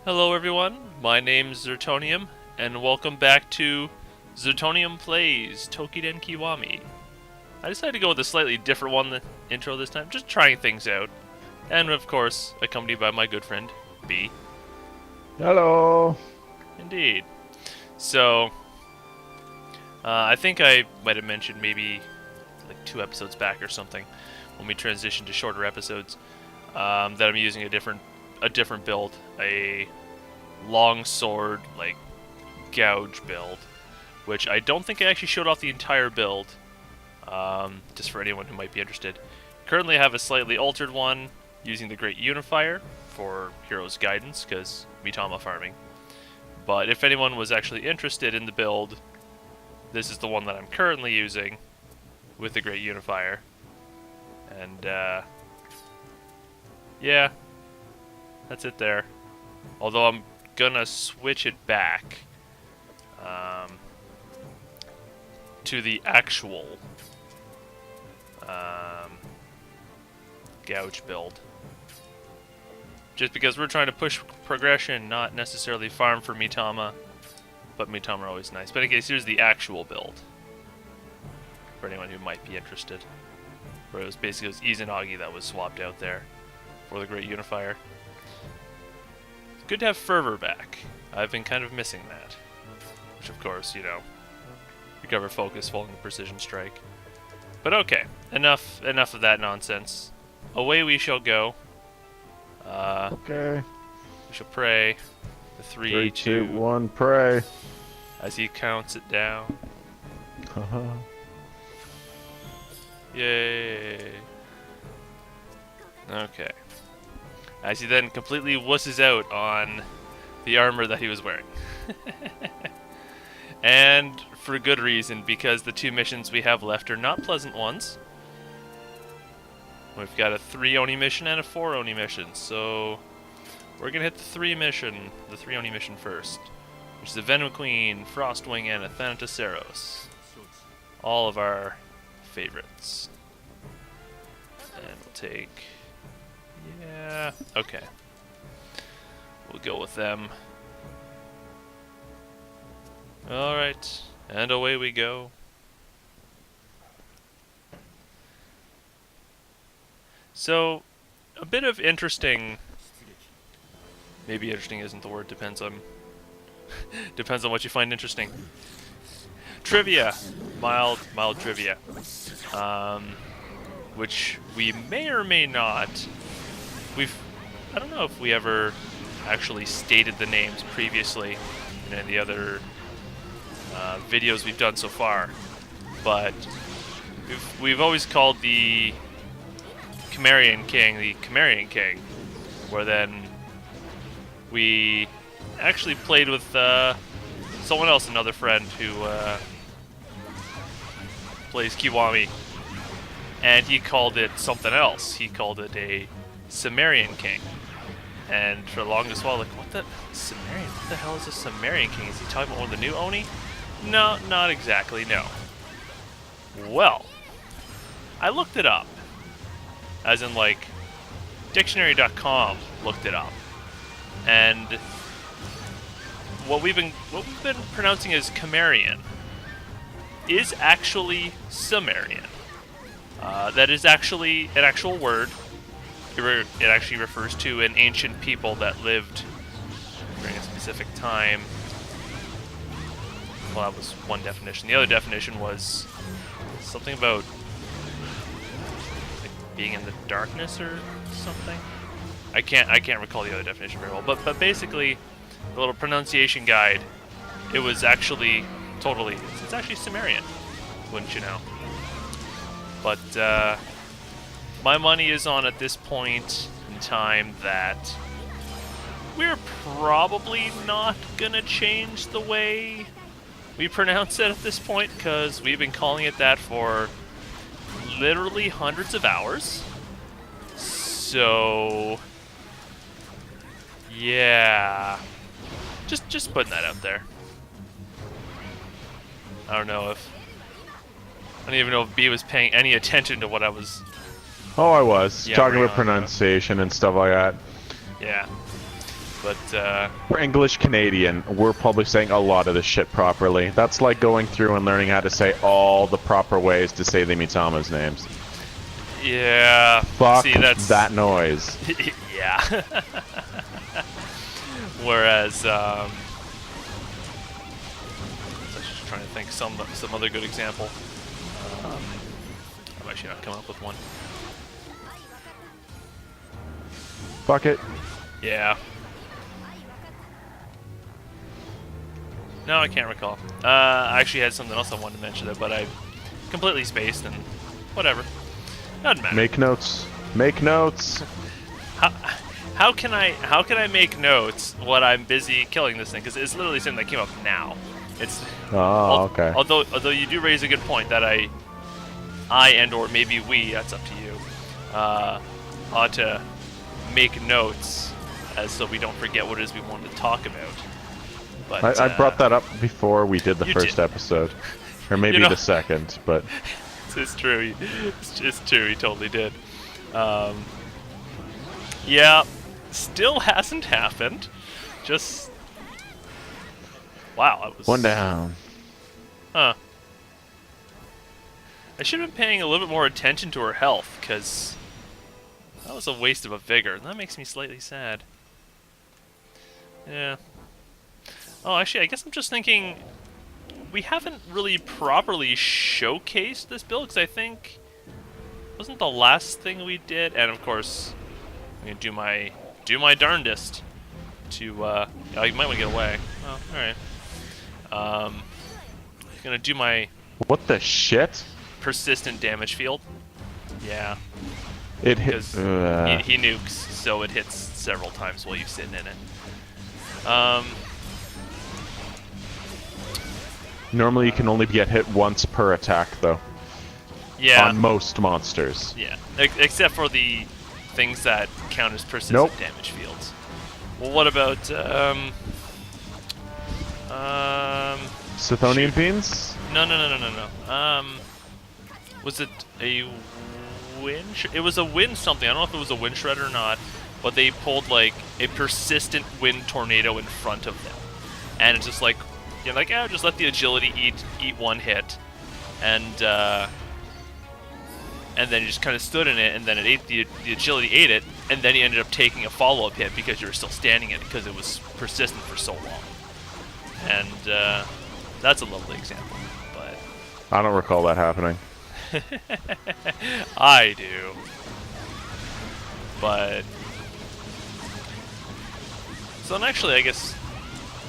Hello everyone, my name's Zertonium, and welcome back to Zertonium Plays Toukiden Kiwami. I decided to go with a slightly different one than intro this time, just trying things out. And of course, accompanied by my good friend, B. Hello. Indeed. So, I think I might have mentioned maybe like 2 episodes back or something, when we transitioned to shorter episodes, that I'm using a different build, a long sword, like, gouge build, which I don't think I actually showed off the entire build, just for anyone who might be interested. Currently I have a slightly altered one, using the Great Unifier for Hero's Guidance, because Mitama farming. But if anyone was actually interested in the build, this is the one that I'm currently using, with the Great Unifier. And, yeah, that's it there. Although I'm gonna switch it back to the actual gouge build. Just because we're trying to push progression, not necessarily farm for Mitama, but Mitama are always nice. But in case, here's the actual build, for anyone who might be interested. Where it was basically Izanagi that was swapped out there for the Great Unifier. Good to have Fervor back. I've been kind of missing that. Which, of course, you know, recover focus following the precision strike. But okay, enough of that nonsense. Away we shall go. Okay. We shall pray. The 3, 2, 1, pray. As he counts it down. Haha. Yay. Okay. As he then completely wusses out on the armor that he was wearing. And for good reason, because the 2 missions we have left are not pleasant ones. We've got a 3 Oni mission and a 4 Oni mission, so we're gonna hit the 3 Oni mission first, which is the Venom Queen, Frostwing, and Athanatos. All of our favorites. And we'll take... yeah, okay. We'll go with them. Alright, and away we go. So, a bit of interesting... maybe interesting isn't the word, depends on what you find interesting. Trivia! Mild trivia. Which we may or may not... I don't know if we ever actually stated the names previously in any of the other videos we've done so far, but we've always called the Cimmerian King, where then we actually played with someone else, another friend who plays Kiwami, and he called it something else. He called it a Cimmerian King. And for the longest while, like, what the Cimmerian? What the hell is a Cimmerian King? Is he talking about one of the new Oni? No, not exactly, no. Well, I looked it up. As in, like, dictionary.com looked it up. And what we've been pronouncing as Cimmerian is actually Cimmerian. That is actually an actual word. It actually refers to an ancient people that lived during a specific time. Well, that was one definition. The other definition was something about like being in the darkness or something. I can't recall the other definition very well. But basically, the little pronunciation guide, it was actually totally it's actually Cimmerian, wouldn't you know? But my money is on at this point in time that we're probably not gonna change the way we pronounce it at this point, because we've been calling it that for literally hundreds of hours. So yeah, just putting that out there. I don't even know if B was paying any attention to what I was Oh, I was. Yeah, Talking right about on, pronunciation and stuff like that. Yeah. But We're English Canadian. We're probably saying a lot of this shit properly. That's like going through and learning how to say all the proper ways to say the Mitama's names. yeah, Fuck see, that's that noise. yeah. Whereas, I was just trying to think some other good example. I'm actually not coming up with one. Fuck it. Yeah. No, I can't recall. I actually had something else I wanted to mention there, but I completely spaced and whatever. Doesn't matter. Make notes. Make notes. How can I make notes when I'm busy killing this thing? Because it's literally something that came up now. It's Okay. Although you do raise a good point that I and or maybe we, that's up to you, ought to make notes as so we don't forget what it is we wanted to talk about. But I brought that up before we did the you first did. episode, or maybe the second, but it's true. It's true. He totally did. Yeah, still hasn't happened. Just wow, that was one down. Huh. I should have been paying a little bit more attention to her health, because that was a waste of a vigor. That makes me slightly sad. Yeah. Oh, actually, I guess I'm just thinking we haven't really properly showcased this build, because I think wasn't the last thing we did, and of course I'm gonna do my darndest to oh, you might want to get away. Oh, all right. Gonna do my What the shit? persistent damage field. Yeah. It hit. Because he nukes, so it hits several times while you're sitting in it. Normally you can only get hit once per attack, though. Yeah. On most monsters. Yeah. Except for the things that count as persistent Nope. damage fields. Well, what about Zertonium shoot. beans? No. Was it a wind? It was a wind something. I don't know if it was a wind shredder or not, but they pulled like a persistent wind tornado in front of them, and it's just like you're like, oh, just let the agility eat one hit, and then you just kind of stood in it, and then it ate the agility ate it, and then you ended up taking a follow-up hit because you were still standing in it because it was persistent for so long, and that's a lovely example, but I don't recall that happening. I do. But so, and actually, I guess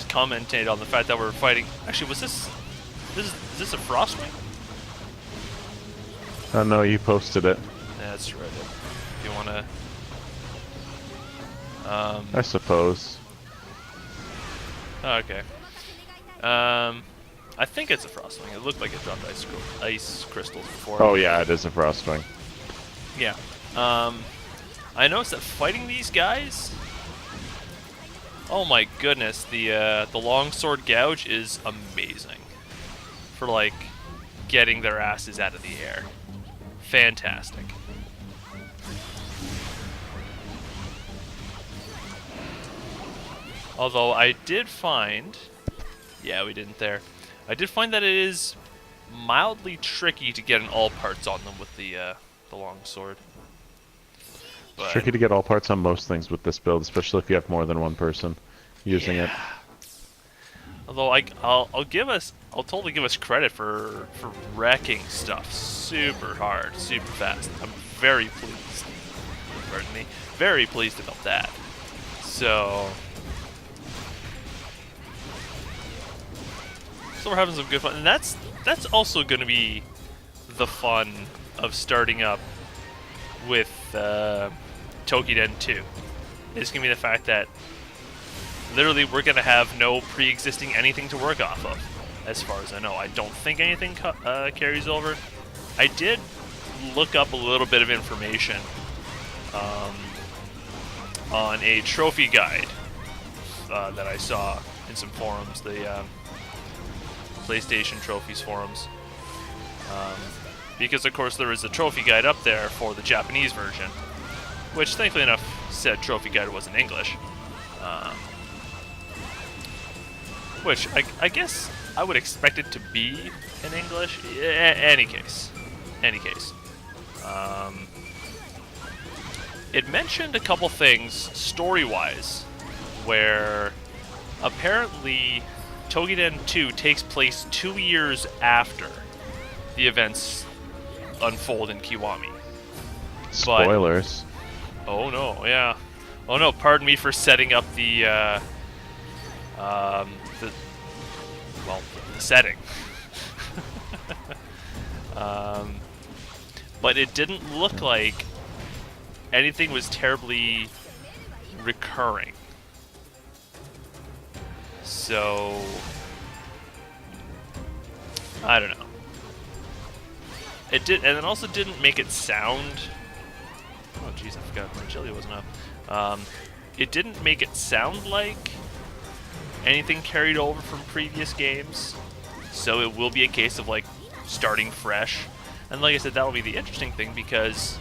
to commentate on the fact that we're fighting. Actually, was this a Frostwing? Oh no, you posted it. Yeah, that's right. If you wanna, I suppose. oh, okay. I think it's a Frostwing. It looked like it dropped ice crystals before. Oh yeah, it is a Frostwing. Yeah. I noticed that fighting these guys, oh my goodness, the longsword gouge is amazing for like getting their asses out of the air. Fantastic. Although I did find, yeah, we didn't there. I did find that it is mildly tricky to get an all parts on them with the longsword. It's tricky to get all parts on most things with this build, especially if you have more than one person using it. Although I'll totally give us credit for wrecking stuff super hard, super fast. I'm very pleased. Pardon me. Very pleased about that. So we're having some good fun, and that's also going to be the fun of starting up with Toukiden 2. It's going to be the fact that literally we're going to have no pre-existing anything to work off of, as far as I know. I don't think anything carries over. I did look up a little bit of information on a trophy guide that I saw in some forums, the PlayStation Trophies forums. Because, of course, there is a trophy guide up there for the Japanese version, which, thankfully enough, said trophy guide was in English. Um, which I guess I would expect it to be in English. Any case. It mentioned a couple things story-wise, where apparently Toukiden 2 takes place 2 years after the events unfold in Kiwami. Spoilers. But, oh no, yeah. Oh no, pardon me for setting up the setting. But it didn't look like anything was terribly recurring. So, I don't know. It did, and it also didn't make it sound. Oh, jeez, I forgot my chili wasn't up. It didn't make it sound like anything carried over from previous games. So it will be a case of like starting fresh. And like I said, that'll be the interesting thing, because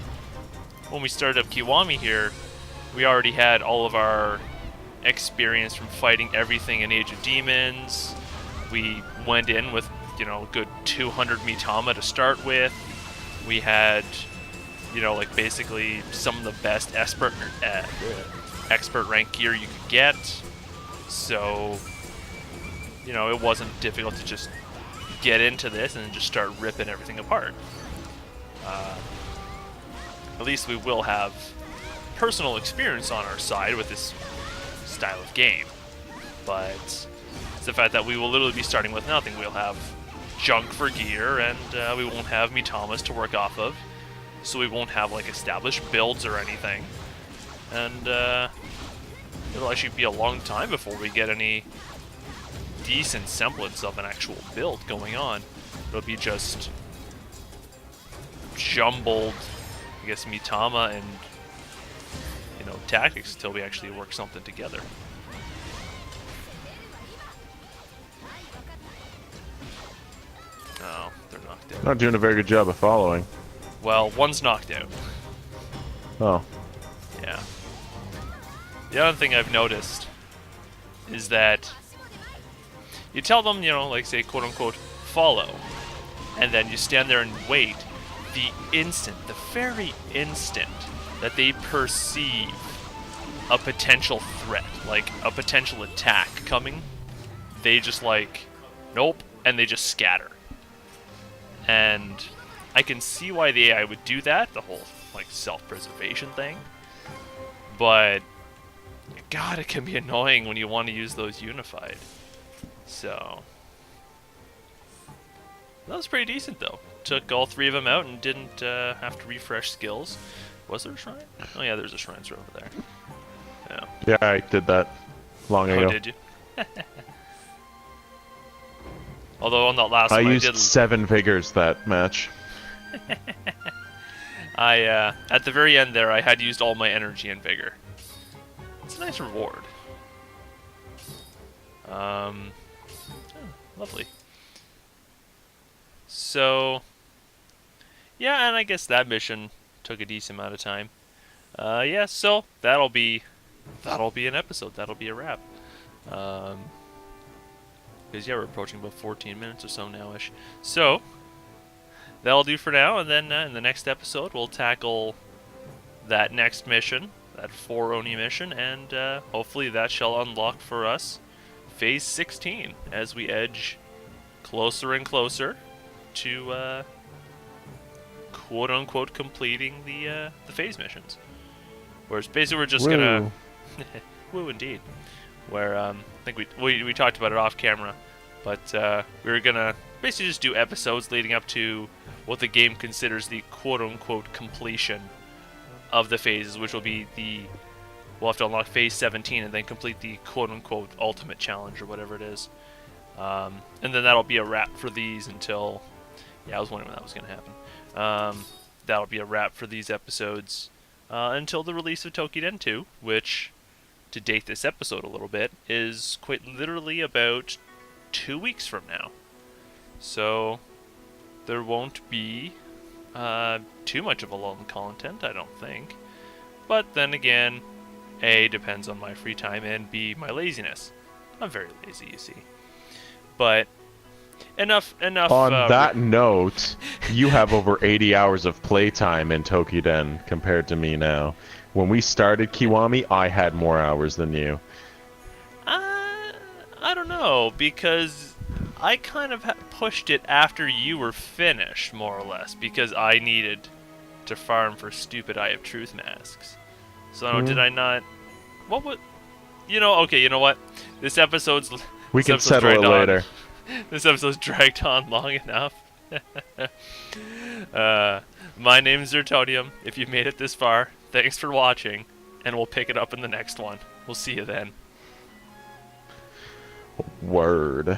when we started up Kiwami here, we already had all of our experience from fighting everything in Age of Demons. We went in with, you know, a good 200 Mitama to start with. We had, you know, like basically some of the best expert rank gear you could get. So, you know, it wasn't difficult to just get into this and just start ripping everything apart. At least we will have personal experience on our side with this style of game. But it's the fact that we will literally be starting with nothing. We'll have junk for gear, and we won't have Mitamas to work off of. So we won't have like established builds or anything. And it'll actually be a long time before we get any decent semblance of an actual build going on. It'll be just jumbled, I guess, Mitama and, you know, tactics until we actually work something together. Oh, they're knocked out. Not doing a very good job of following. Well, one's knocked out. Oh. Yeah. The other thing I've noticed is that you tell them, you know, like say, quote-unquote, follow, and then you stand there and wait. The very instant that they perceive a potential threat, like a potential attack coming, they just like, nope, and they just scatter. And I can see why the AI would do that, the whole like self-preservation thing. But God, it can be annoying when you want to use those unified. So that was pretty decent though. Took all 3 of them out and didn't have to refresh skills. Was there a shrine? Oh yeah, there's a shrine right over there. Yeah. Yeah, I did that long ago. Oh, did you? Although on that last I one, used 7 vigors that match. At the very end there, I had used all my energy and vigor. It's a nice reward. Oh, lovely. So, yeah, and I guess that mission took a decent amount of time. Yeah, so that'll be an episode. That'll be a wrap. Because yeah, we're approaching about 14 minutes or so now-ish. So that'll do for now, and then in the next episode we'll tackle that next mission, that 4 Oni mission, and hopefully that shall unlock for us Phase 16 as we edge closer and closer to quote-unquote completing the phase missions. Whereas basically we're just gonna woo indeed. Where I think we talked about it off camera, but we were gonna basically just do episodes leading up to what the game considers the quote-unquote completion of the phases, which will be we'll have to unlock phase 17 and then complete the quote-unquote ultimate challenge or whatever it is. And then that'll be a wrap for these until, yeah, I was wondering when that was gonna happen. That'll be a wrap for these episodes until the release of Toukiden 2, which, to date this episode a little bit, is quite literally about 2 weeks from now. So there won't be too much of a lull in content, I don't think. But then again, A, depends on my free time, and B, my laziness. I'm very lazy, you see. But enough. On that note, you have over 80 hours of playtime in Toukiden compared to me now. When we started Kiwami, I had more hours than you. I don't know, because I kind of pushed it after you were finished, more or less, because I needed to farm for stupid Eye of Truth masks. So did I not? What would? Okay, you know what? This episode's. We can settle it later. This episode's dragged on long enough. My name's Zertonium. If you made it this far, thanks for watching, and we'll pick it up in the next one. We'll see you then. Word.